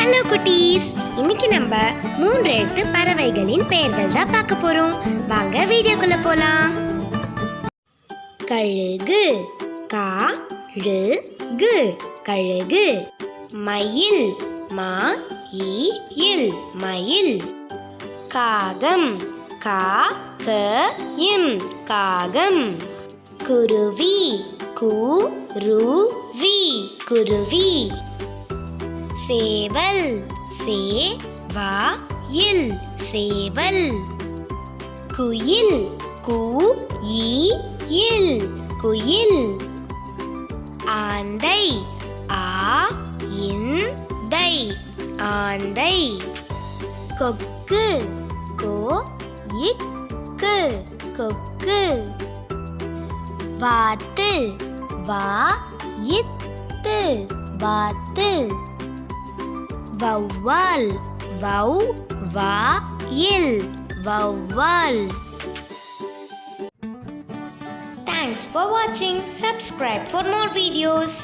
Hello குட்டீஸ், இன்னைக்கு நம்ம 3 எழுத்து பறவைகளின் பெயர்கள் தான் பார்க்க போறோம். வாங்க வீடியோக்குள்ள போலாம். கழுகு, கழுகு, கழுகு. மயில், மயில், மயில். காகம், காகம், காகம். குருவி, குருவி, குருவி. சேவல், சேவல், சேவல். குயில், குயில், குயில். ஆந்தை, ஆந்தை, ஆந்தை. கொக்கு, கொக்கு, கொக்கு. வாத்து, வாத்து, வாத்து. வௌவால், வௌவால், வௌவால். Thanks for watching. Subscribe for more videos.